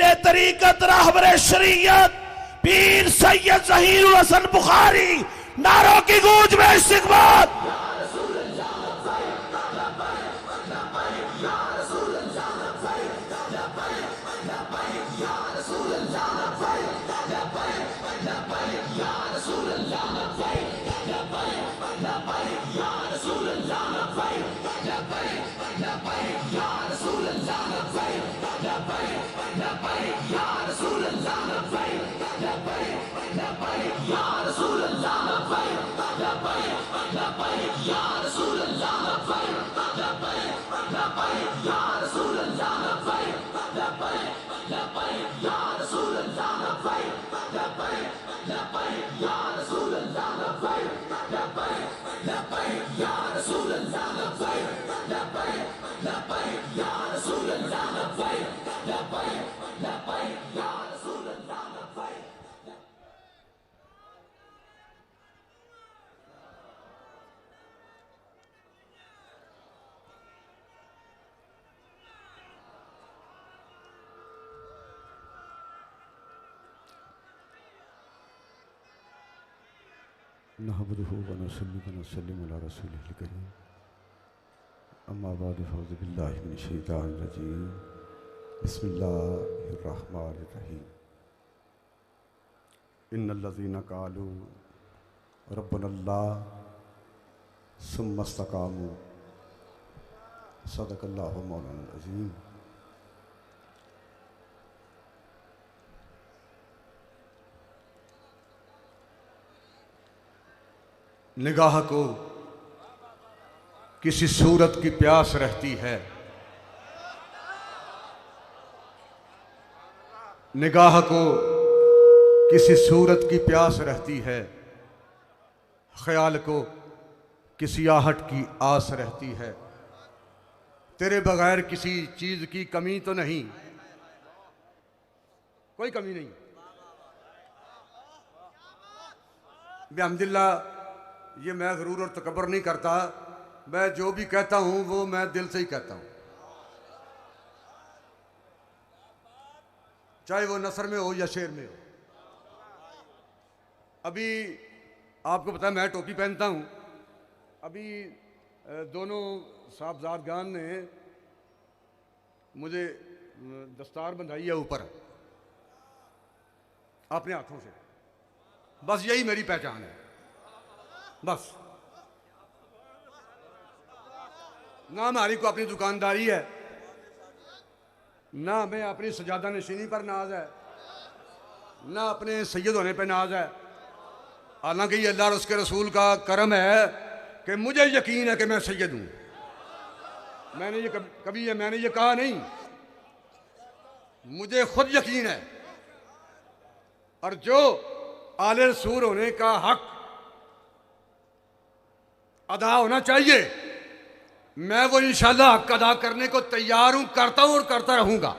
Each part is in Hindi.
पीर तरीकत रहबर शरीयत पीर सैयद ज़हीरुल हसन बुखारी नारों की गूंज में इस्तिक़बाल। नहमदुहु व नसल्ली व नसल्लिमु अला रसूलिल करीम अम्मा बाद फ़अऊज़ु बिल्लाहि मिनश शैतानिर रजीम बिस्मिल्लाहिर रहमानिर रहीम इन्नल्लज़ीना क़ालू रब्बुनल्लाह सुम्मा इस्तक़ामू सदक़ल्लाहु मौलाना अज़ीम। निगाह को किसी सूरत की प्यास रहती है, निगाह को किसी सूरत की प्यास रहती है, ख्याल को किसी आहट की आस रहती है। तेरे बगैर किसी चीज की कमी तो नहीं, कोई कमी नहीं। बिहम्दिल्लाह ये मैं गरूर और तकब्बर नहीं करता, मैं जो भी कहता हूं वो मैं दिल से ही कहता हूं, चाहे वो नसर में हो या शेर में हो। अभी आपको पता है मैं टोपी पहनता हूं, अभी दोनों साहबजादगान ने मुझे दस्तार बंधाई है ऊपर अपने हाथों से, बस यही मेरी पहचान है। बस ना हमारी को अपनी दुकानदारी है, ना हमें अपनी सजादा नशीनी पर नाज है, ना अपने सैयद होने पे नाज है। हालांकि ये अल्लाह और उसके रसूल का करम है कि मुझे यकीन है कि मैं सैयद हूं। मैंने ये कहा नहीं, मुझे खुद यकीन है। और जो आले रसूल होने का हक अदा होना चाहिए, मैं वो इंशाल्लाह हक अदा करने को तैयार हूं, करता हूं और करता रहूंगा।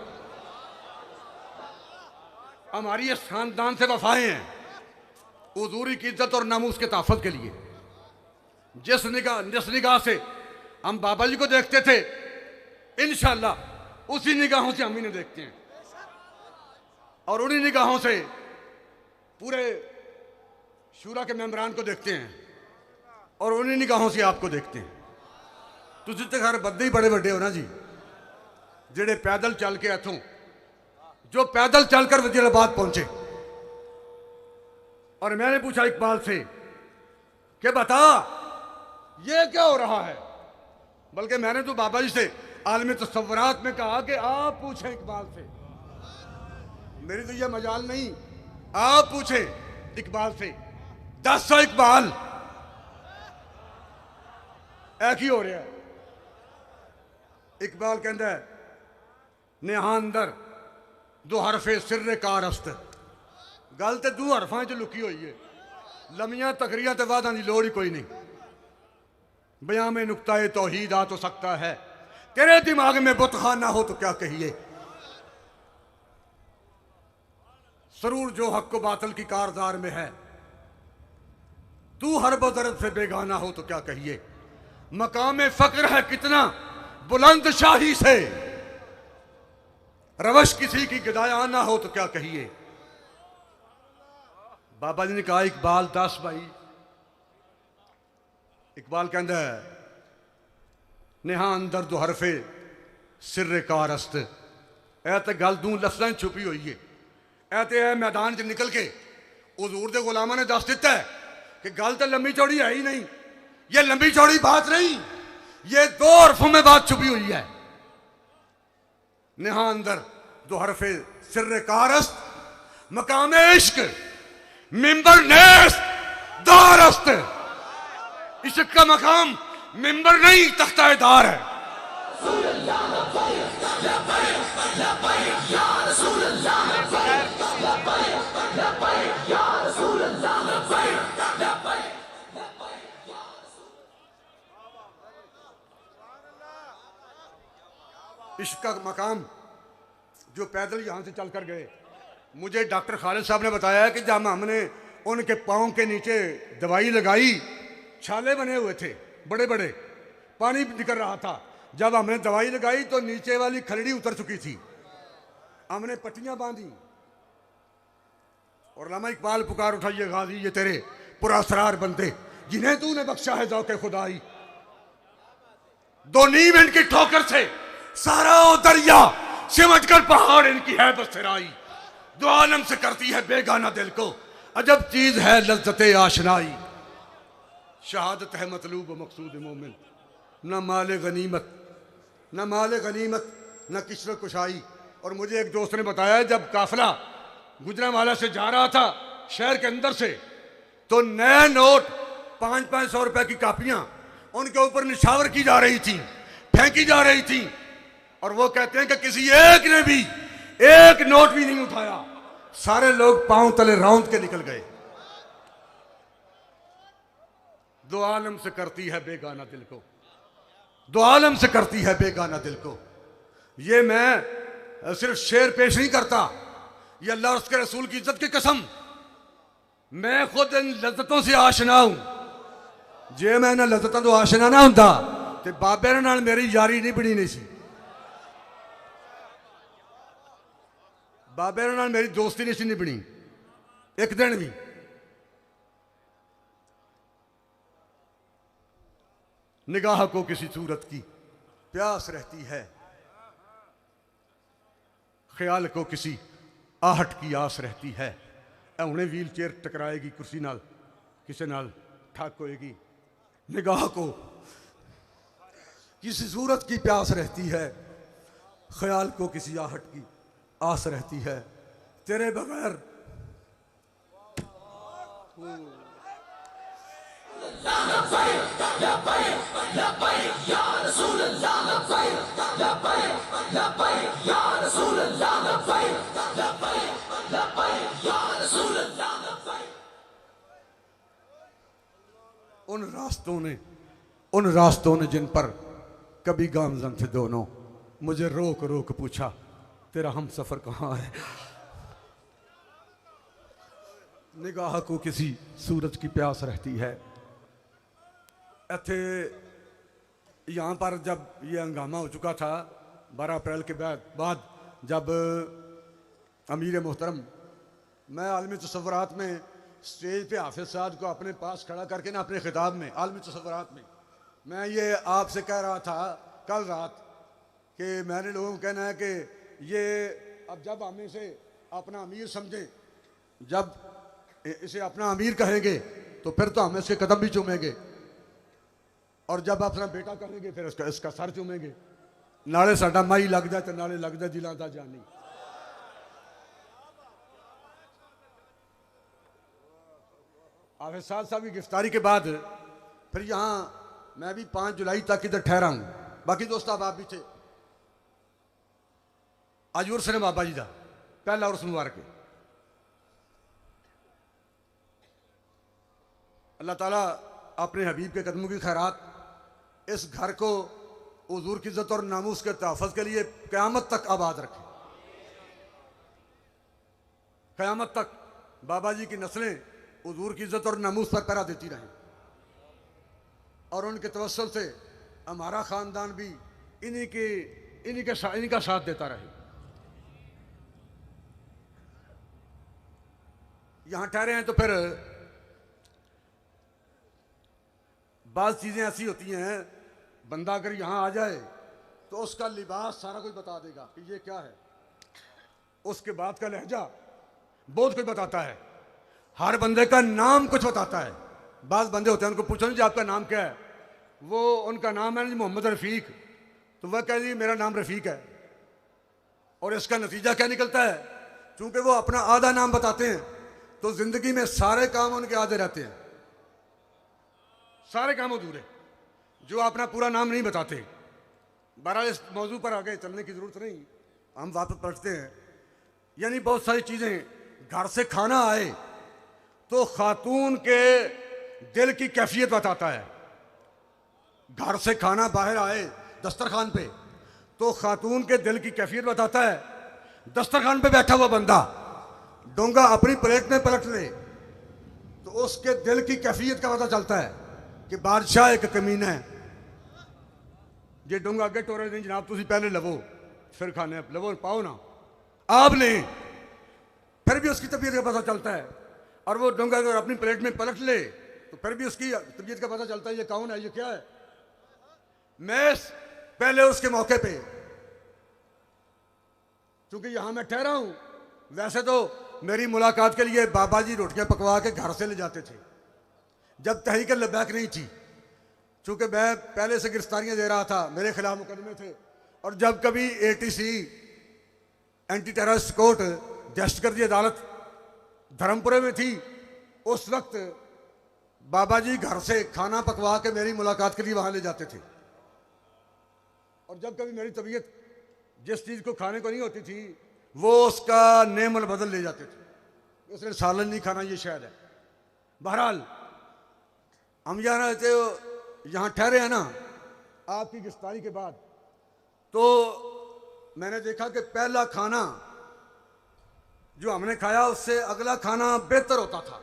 हमारी ये खानदान से वफाएं हैं हुजूरी की इज्जत और नामूस के तहफ़्फ़ुज़ के लिए। जिस निगाह से हम बाबा जी को देखते थे, इंशाल्लाह उसी निगाहों से हम इन्हें देखते हैं, और उन्हीं निगाहों से पूरे शूरा के मेंबरान को देखते हैं, और उन्हीं निगाहों से आपको देखते हैं। तुसीं ते घर बंदे ही बड़े बड़े हो ना जी, जेड़े पैदल चल के इथों, जो पैदल चलकर वजीराबाद पहुंचे। और मैंने पूछा इकबाल से कि बता ये क्या हो रहा है, बल्कि मैंने तो बाबा जी से आलम तसव्वुरात में कहा कि आप पूछें इकबाल से, मेरी तो ये मजाल नहीं, आप पूछें इकबाल से। 10 इकबाल एक ही हो रहा है। इकबाल कहता है नेहा अंदर दो हरफे सिर कारस्त, गल तो 2 हरफां च लुकी हुई है, लमियां तकरियां ते वादां दी लोड़ ही कोई नहीं। बयां में नुक्ता तौहीद आ तो सकता है, तेरे दिमाग में बुतखाना हो तो क्या कहिए। सरूर जो हक को बातल की कारदार में है, तू हर बदरत से बेगाना हो तो क्या कहिए। मकाम फक्र है कितना बुलंद शाही से, रवश किसी की गदाया ना हो तो क्या कहिए। बाबा जी ने कहा इकबाल दस भाई, इकबाल कहता है नेहा अंदर दो हरफे सिर कारस्त, ऐ तो गल दूं लफ्ज़ां छुपी हुई है। ऐ तो है मैदान च निकल के हुजूर दे गुलामां ने दस दिता है कि गल तो लंबी चौड़ी है ही नहीं, ये लंबी चौड़ी बात नहीं, ये दो हरफों में बात छुपी हुई है। नेहा अंदर दो हरफे सिर कारस्त, मकाम इश्क मिंबर नेस्त दारस्त। इश्क का मकाम मिंबर नहीं तख्ता दार है। इश्क का मकाम जो पैदल यहां से चलकर गए, मुझे डॉक्टर खालिद साहब ने बताया कि जब हमने उनके पाँव के नीचे दवाई लगाई, छाले बने हुए थे बड़े बड़े, पानी निकल रहा था। जब हमने दवाई लगाई तो नीचे वाली खलड़ी उतर चुकी थी, हमने पट्टियां बांधी और लामा इकबाल पुकार उठा, ये गाजी ये तेरे पुरअसरार बंदे जिन्हें तूने बख्शा है ज़ौक़े खुदाई। दो नीम इनकी ठोकर से सारा ओ दरिया सिमट कर पहाड़ इनकी है बसराई। दो आलम से करती है बेगाना दिल को अजब चीज है लज्जते आशनाई। शहादत है मतलूब व मकसूद मोमिन, न माले गनीमत न माले गनीमत न किस्र कुशाई। और मुझे एक दोस्त ने बताया जब काफिला गुजरांवाला से जा रहा था शहर के अंदर से, तो नए नोट 500-500 रुपए की कापियां उनके ऊपर निछावर की जा रही थी, फेंकी जा रही थी। और वो कहते हैं कि किसी एक ने भी एक नोट भी नहीं उठाया, सारे लोग पांव तले रौंद के निकल गए। दो आलम से करती है बेगाना दिल को, दो आलम से करती है बेगाना दिल को। ये मैं सिर्फ शेर पेश नहीं करता, ये अल्लाह और उसके रसूल की इज्जत की कसम, मैं खुद इन लज्जतों से आशना हूं। जे मैं इन लज्जतों तो आशना ना होंदा ते बाबे नाल मेरी यारी नहीं बनी नहीं सी, बाबे नाल मेरी दोस्ती नहीं सी नहीं बनी एक दिन भी। निगाह को किसी सूरत की प्यास रहती है, ख्याल को किसी आहट की आस रहती है। उन्हें व्हील चेयर टकराएगी कुर्सी नाल, किसी नाल ठाक होएगी। निगाह को किसी सूरत की प्यास रहती है, ख्याल को किसी आहट की आस रहती है। तेरे बगैर उन रास्तों ने जिन पर कभी गामजन थे दोनों, मुझे रोक रोक पूछा तेरा हम सफर कहाँ है। निगाह को किसी सूरज की प्यास रहती है। इत्थे यहाँ पर जब ये हंगामा हो चुका था 12 अप्रैल के बाद जब अमीर मोहतरम, मैं आलमी तसव्वुरात में स्टेज पे हाफिज साहब को अपने पास खड़ा करके ना अपने खिताब में आलमी तसव्वुरात में मैं ये आपसे कह रहा था कल रात कि मैंने लोगों को कहना है कि ये अब जब हम इसे अपना अमीर समझें, जब इसे अपना अमीर कहेंगे तो फिर तो हम इसके कदम भी चूमेंगे, और जब अपना बेटा कहेंगे फिर इसका सर चूमेंगे। नाले साडा माई लगता है तो नाले लगता दिलों का जानी। हाफिज साहब की गिरफ्तारी के बाद फिर यहाँ मैं भी 5 जुलाई तक इधर ठहरा हूँ, बाकी दोस्त आप भी थे। आज उर्स ने बाबा जी का पहला उर्स मुबारक है। अल्लाह ताला अपने हबीब के कदमों की खैरात इस घर को हुजूर की इज्जत और नामूस के तहफ़्फ़ुज़ के लिए क़यामत तक आबाद रखे। क़यामत तक बाबा जी की नस्लें हुजूर की इज्जत और नामूस पर पहरा देती रहें, और उनके तवस्सुल से हमारा ख़ानदान भी इन्हीं का साथ देता रहे। यहाँ ठहरे हैं तो फिर बात चीज़ें ऐसी होती हैं, बंदा अगर यहाँ आ जाए तो उसका लिबास सारा कुछ बता देगा कि ये क्या है, उसके बाद का लहजा बहुत कुछ बताता है, हर बंदे का नाम कुछ बताता है। बाज़ बंदे होते हैं, उनको पूछो नहीं जी आपका नाम क्या है, वो उनका नाम है जी मोहम्मद रफ़ीक, तो वह कह जी मेरा नाम रफ़ीक है, और इसका नतीजा क्या निकलता है, चूंकि वो अपना आधा नाम बताते हैं तो ज़िंदगी में सारे काम उनके आधे रहते हैं, सारे काम अधूरे, जो अपना पूरा नाम नहीं बताते। बहरहाल इस मौजू पर आगे चलने की ज़रूरत नहीं, हम वापस पलटते हैं। यानी बहुत सारी चीज़ें, घर से खाना आए तो खातून के दिल की कैफियत बताता है। घर से खाना बाहर आए दस्तरखान पे तो खातून के दिल की कैफियत बताता है। दस्तरखान पे बैठा हुआ बंदा डोंगा अपनी प्लेट में पलट ले तो उसके दिल की कैफियत का पता चलता है कि बादशाह एक कमीना है। ये डोंगा अगे टोरे नहीं जनाब, तुम पहले लवो फिर खाने, लवो पाओ ना, आप लें, फिर भी उसकी तबीयत का पता चलता है। और वो डोंगा अगर अपनी प्लेट में पलट ले तो फिर भी उसकी तबीयत का पता चलता है ये कौन है, ये क्या है। मैं पहले उसके मौके पे, क्योंकि यहां मैं ठहरा हूं, वैसे तो मेरी मुलाकात के लिए बाबा जी रोटियां पकवा के घर से ले जाते थे जब तहरीक लब्बैक नहीं थी, चूंकि मैं पहले से गिरफ्तारियां दे रहा था, मेरे खिलाफ मुकदमे थे। और जब कभी ATC एंटी टेररिस्ट कोर्ट दहशतगर्दी अदालत धर्मपुरे में थी, उस वक्त बाबा जी घर से खाना पकवा के मेरी मुलाकात के लिए वहां ले जाते थे। और जब कभी मेरी तबीयत जिस चीज़ को खाने को नहीं होती थी वो उसका नेमल बदल ले जाते थे, उसने सालन नहीं खाना, ये शायद है। बहरहाल हम यहाँ ठहरे हैं ना आपकी गिरफ्तारी के बाद, तो मैंने देखा कि पहला खाना जो हमने खाया उससे अगला खाना बेहतर होता था,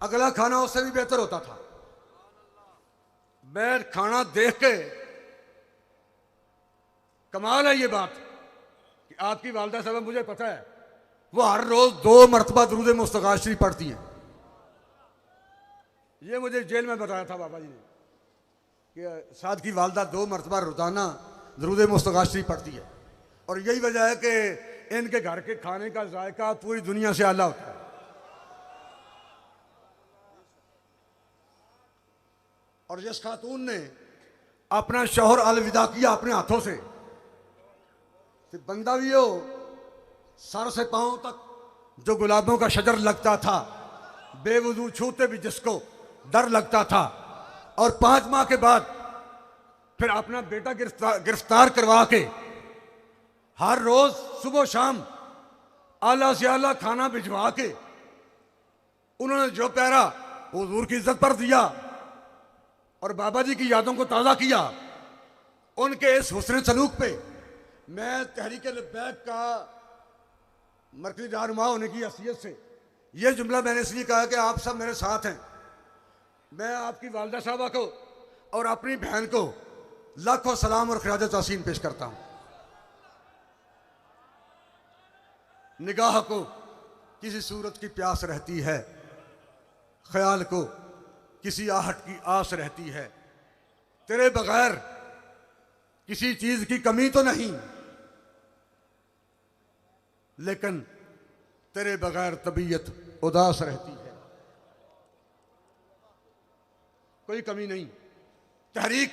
अगला खाना उससे भी बेहतर होता था। मैं खाना देख के, कमाल है ये बात कि आपकी वालदा साहब, मुझे पता है वो हर रोज 2 मरतबा दुरूद मुस्तफ़ा शरीफ पढ़ती हैं। ये मुझे जेल में बताया था बाबा जी ने कि साद की वालदा 2 मरतबा रोजाना दुरूद मुस्तफ़ा शरीफ पढ़ती है, और यही वजह है कि इनके घर के खाने का जायका पूरी दुनिया से आला होता है। और जिस खातून ने अपना शौहर अलविदा किया अपने हाथों से, तो बंदा भी हो सर से पांव तक जो गुलाबों का शजर लगता था, बेवजू छूते भी जिसको डर लगता था, और 5 माह के बाद फिर अपना बेटा गिरफ्तार करवा के हर रोज सुबह शाम आला से आला खाना भिजवा के उन्होंने जो प्यारा हुजूर की इज्जत पर दिया और बाबा जी की यादों को ताज़ा किया। उनके इस हुस्न सलूक पे मैं तहरीक लब्बैक का मरकज़ी रहनुमा होने की हैसियत से यह जुमला मैंने इसलिए कहा कि आप सब मेरे साथ हैं। मैं आपकी वालदा साहबा को और अपनी बहन को लाखों सलाम और खिराज तहसीन पेश करता हूं। निगाह को किसी सूरत की प्यास रहती है, ख्याल को किसी आहट की आस रहती है, तेरे बगैर किसी चीज की कमी तो नहीं, लेकिन तेरे बगैर तबीयत उदास रहती है। कोई कमी नहीं, तहरीक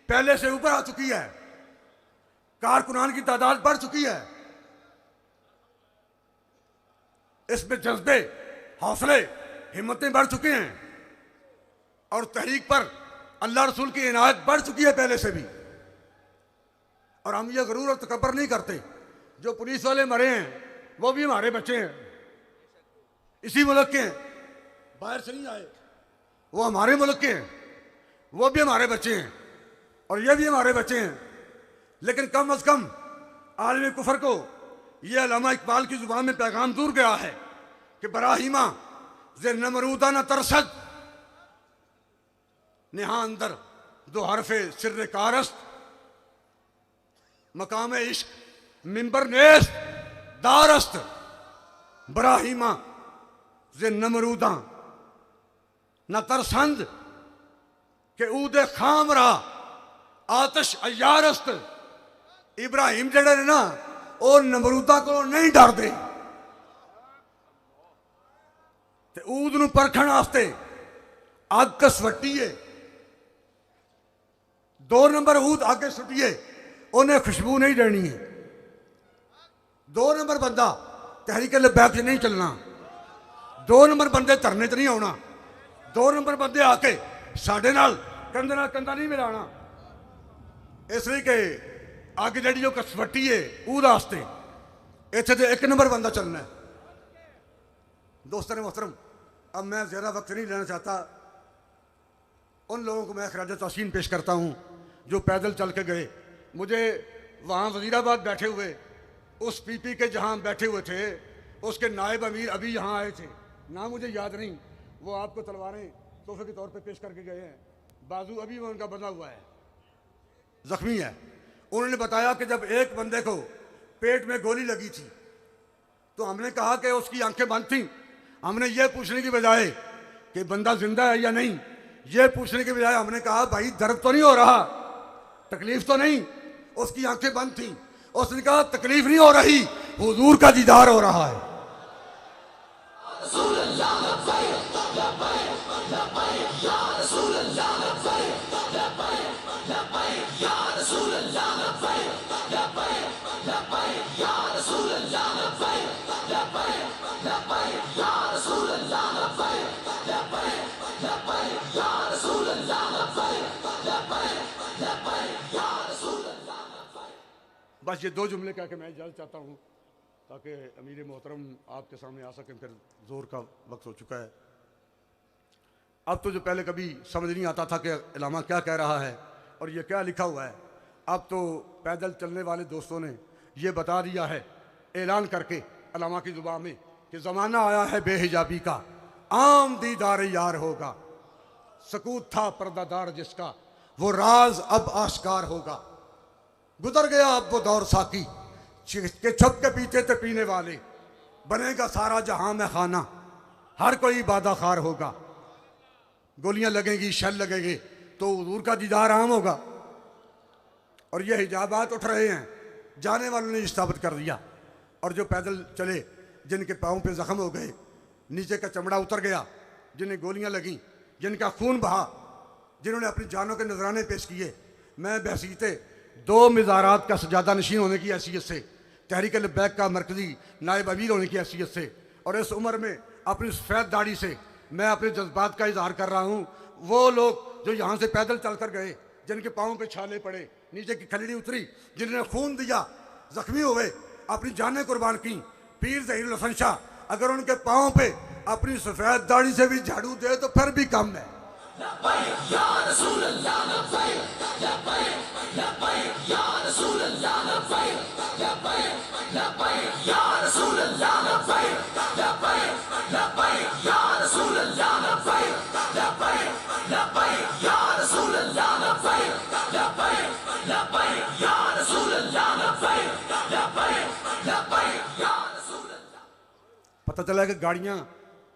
पहले से ऊपर आ चुकी है, कारकुनान की तादाद बढ़ चुकी है, इसमें जज्बे, हौसले, हिम्मतें बढ़ चुके हैं, और तहरीक पर अल्लाह रसूल की इनायत बढ़ चुकी है पहले से भी। और हम ये गरूर और तकब्बर नहीं करते, जो पुलिस वाले मरे हैं वो भी हमारे बच्चे हैं, इसी मुल्क के हैं, बाहर से नहीं आए, वो हमारे मुल्क के हैं, वो भी हमारे बच्चे हैं और ये भी हमारे बच्चे हैं। लेकिन कम अज कम आलम कुफर को ये अल्लामा इकबाल की जुबान में पैगाम दूर गया है कि बराहिमा ज़े नमरूदा न तरसद, नेहा अंदर दो हरफे सिर्र कारस्त, मकाम इश्क मिंबर नेस्त दारस्त, बराहिमा जे नमरूदा न तरसंद के ऊदे खाम रहा आतिश अयारस्त। इब्राहिम जड़े ने ना वो नमरूदा को नहीं डरते ते ऊद नूं परखण वास्ते अग कसवट्टीए 2 नंबर ऊद आगे सुटिए उन्हें खुशबू नहीं देनी है। 2 नंबर बंदा तहरीक लबैक च नहीं चलना। 2 नंबर बंदे धरने च नहीं आना। 2 नंबर बंदे आके साडे नाल कंधा नहीं मिलाना। इसलिए कि अग जी कसवट्टी है ऊद वास्ते इत्थे तो 1 नंबर बंदा चलना है। दोस्तों ने मोहतरम, अब मैं ज़्यादा वक्त नहीं लेना चाहता। उन लोगों को मैं खराज तहसीन पेश करता हूँ जो पैदल चल के गए। मुझे वहाँ वज़ीराबाद बैठे हुए उस पीपी के जहाँ बैठे हुए थे उसके नायब अमीर अभी यहाँ आए थे, ना मुझे याद नहीं, वो आपको तलवारें तोहफे के तौर पे पेश करके गए हैं। बाजू अभी वो उनका बंधा हुआ है, जख्मी है। उन्होंने बताया कि जब एक बंदे को पेट में गोली लगी थी तो हमने कहा कि उसकी आंखें बंद थीं। हमने ये पूछने की बजाय कि बंदा जिंदा है या नहीं, ये पूछने के बजाय हमने कहा भाई दर्द तो नहीं हो रहा, तकलीफ तो नहीं। उसकी आंखें बंद थीं। उसने कहा तकलीफ नहीं हो रही, हुजूर का दीदार हो रहा है। बस ये 2 जुमले कह के मैं इजाज़त चाहता हूँ ताकि अमीर मोहतरम आपके सामने आ सकें। फिर जोर का वक्त हो चुका है। अब तो जो पहले कभी समझ नहीं आता था कि इलामा क्या कह रहा है और ये क्या लिखा हुआ है, अब तो पैदल चलने वाले दोस्तों ने ये बता दिया है ऐलान करके इलामा की ज़ुबान में कि ज़माना आया है बेहिजाबी का, आम दीदार यार होगा। सकूत था पर्दादार जिसका, वो राज अब आश्कार होगा। गुजर गया अब वो दौर साकी के छप के पीते थे पीने वाले। बनेगा सारा जहां में खाना, हर कोई इबादा खार होगा। गोलियां लगेंगी, शल लगेंगे तो हुजूर का दीदार आम होगा। और ये हिजाबात उठ रहे हैं, जाने वालों ने साबित कर दिया। और जो पैदल चले, जिनके पाँव पे जख्म हो गए, नीचे का चमड़ा उतर गया, जिन्हें गोलियां लगीं, जिनका खून बहा, जिन्होंने अपनी जानों के नजराने पेश किए, मैं बहसीते 2 मिज़ारात का सजादा नशीन होने की हैसियत से, तहरीक लबैक का मरकजी नायब अमीर होने की हैसियत से और इस उम्र में अपनी सफ़ेद दाढ़ी से मैं अपने जज्बात का इजहार कर रहा हूँ। वो लोग जो यहाँ से पैदल चल कर गए, जिनके पाँव पे छाले पड़े, नीचे की खलड़ी उतरी, जिन्होंने खून दिया, जख्मी हुए, अपनी जानें कुर्बान की, पीर ज़हीरुल हसन शाह अगर उनके पाँव पे अपनी सफ़ेद दाढ़ी से भी झाड़ू दे तो फिर भी कम है। पता चला कि गाड़ियां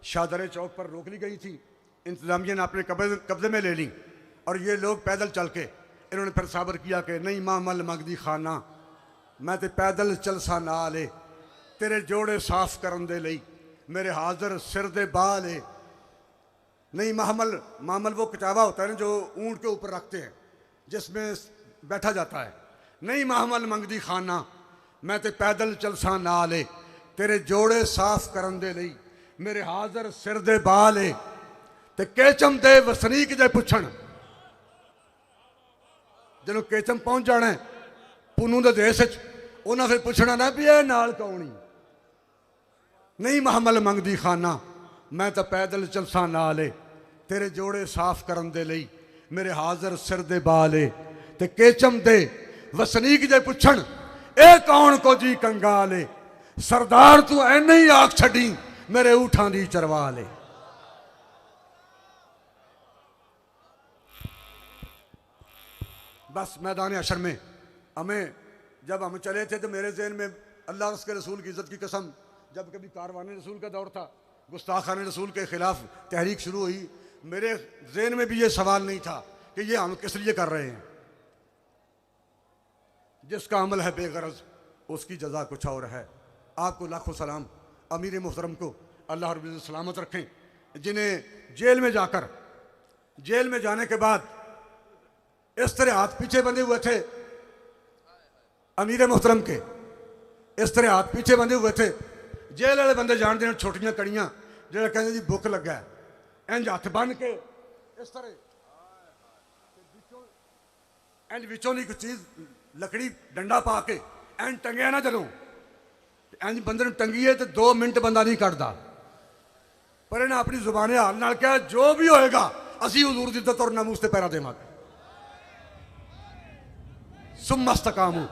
शाहदरे चौक पर रोक ली गई थी, इंतजामिया ने अपने कब्जे में ले ली और ये लोग पैदल चल के इन्होंने फिर साबर किया कि नहीं मामल मंगदी खाना, मैं तो पैदल चल सा ना ले, तेरे जोड़े साफ करन दे लई, मेरे हाजिर सिर दे बाले। नहीं मामल वो कचावा होता है ना जो ऊंट के ऊपर रखते हैं, जिसमें बैठा जाता है। नहीं मामल मंगदी खाना, मैं तो पैदल चल सा ना ले, तेरे जोड़े साफ करन दे लई, मेरे हाजिर सिर दे बाले। ते केचम दे वसनीक जे पुछण, जिन्हों केचम पहुंच जाना है पुनू दे देश उन्हें फिर पुछना ना भी ये नाल कौनी। नहीं महमल मंगदी खाना, मैं तो पैदल चलसा नाले, तेरे जोड़े साफ करन दे लई, मेरे हाजिर सिर दे बाले। ते केचम दे वसनीक जे पुछण, ए कौन को जी कंगाले, सरदार तू ऐने ही आख छड़ी, मेरे ऊठां दी चरवा ले। बस मैदान अशर में हमें जब हम चले थे तो मेरे जहन में अल्लाह उसके रसूल की इज़्ज़त की कसम, जब कभी कारवान रसूल का दौर था गुस्ताखान रसूल के खिलाफ तहरीक शुरू हुई, मेरे जहन में भी ये सवाल नहीं था कि ये हम किस लिए कर रहे हैं। जिसका अमल है बेगरज उसकी जजा कुछ और है। आपको लाखों सलाम। अमीर मोहतरम को अल्लाह रब्बुल इज्जत सलामत रखें, जिन्हें जेल में जाकर, जेल में जाने के बाद इस तरह हाथ पीछे बंधे हुए थे अमीर मोहतरम के, इस तरह हाथ पीछे बंधे हुए थे। जेल वाले बंदे जानते हैं छोटियां कड़ियां जो कहते जी भुख लगा है, इंज हथ बन के इस तरह इंज विचों की कुछ चीज लकड़ी डंडा पा के इंज टंगिया ना, जदों इंज बंदे टंगीए तो 2 मिनट बंदा नहीं कटता। पर इन्हें अपनी जुबाने हाल नाल कहा जो भी होएगा असी हुजूर दी इज्जत और नामूस ते पैरा देवांगे। सुम्मस्तकामू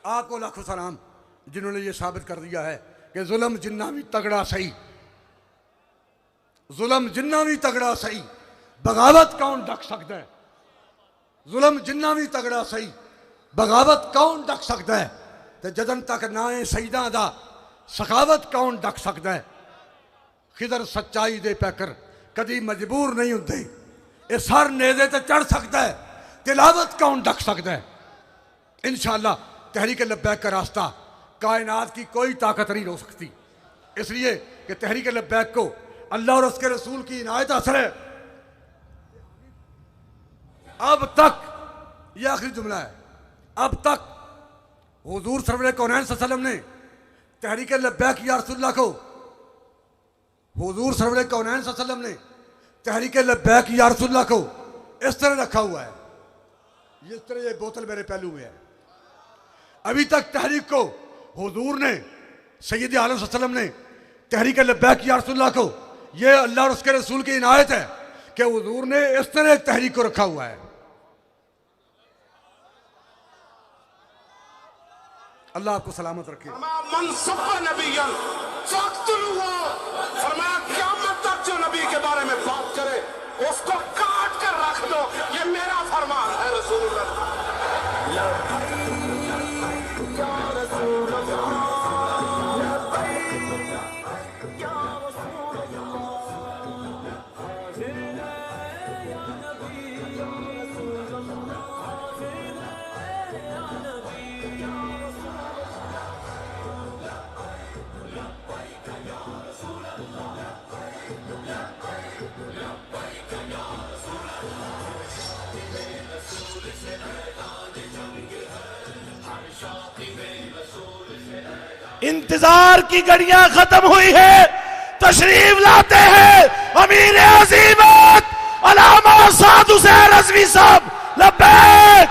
आपको लाखों सलाम, जिन्होंने ये साबित कर दिया है कि जुल्म जिन्ना भी तगड़ा सही, जुल्म जिन्ना भी तगड़ा सही, बगावत कौन ढक सकता है। जुल्म जिन्ना भी तगड़ा सही, बगावत कौन ढक सकता है। तो जदन तक ना है सईदा दा सखावत कौन ढक सकता है। खिदर सच्चाई दे पैकर कदी मजबूर नहीं होते, ये सर नेज़े ते चढ़ सकता है, तिलावत कौन ढक सकता है। इंशाअल्लाह तहरीक लब्बैक का रास्ता कायनात की कोई ताकत नहीं रोक सकती, इसलिए कि तहरीक लब्बैक को अल्लाह और उसके रसूल की इनायत असर है। अब तक, यह आखिरी जुमला है, अब तक हुजूर सरवर कौनैन सल्लल्लाहु अलैहि वसल्लम ने तहरीक लब्बैक या रसूलल्लाह को, हुजूर सरवर कौनैन सल्लल्लाहु अलैहि वसल्लम ने तहरीक लब्बैक या रसूलल्लाह को इस तरह रखा हुआ है, इस तरह ये बोतल मेरे पहलू में है। अभी तक तहरीक को हुजूर ने, सैयद आलम सल्लल्लाहु अलैहि वसल्लम ने तहरीक लब्बैक या रसूलल्लाह को, ये अल्लाह और उसके रसूल की इनायत है कि हुजूर ने इस तरह एक तहरीक को रखा हुआ है। अल्लाह आपको सलामत रखे। फरमाया क़यामत तक जो नबी के बारे में बात करे उसको काट कर रख दो, ये मेरा फरमान है। रसूलुल्लाह इंतजार की घड़ियां खत्म हुई है, तशरीफ लाते हैं अमीर अजीमत अल्लामा साद हुसैन रज़वी साहब। लब्बैक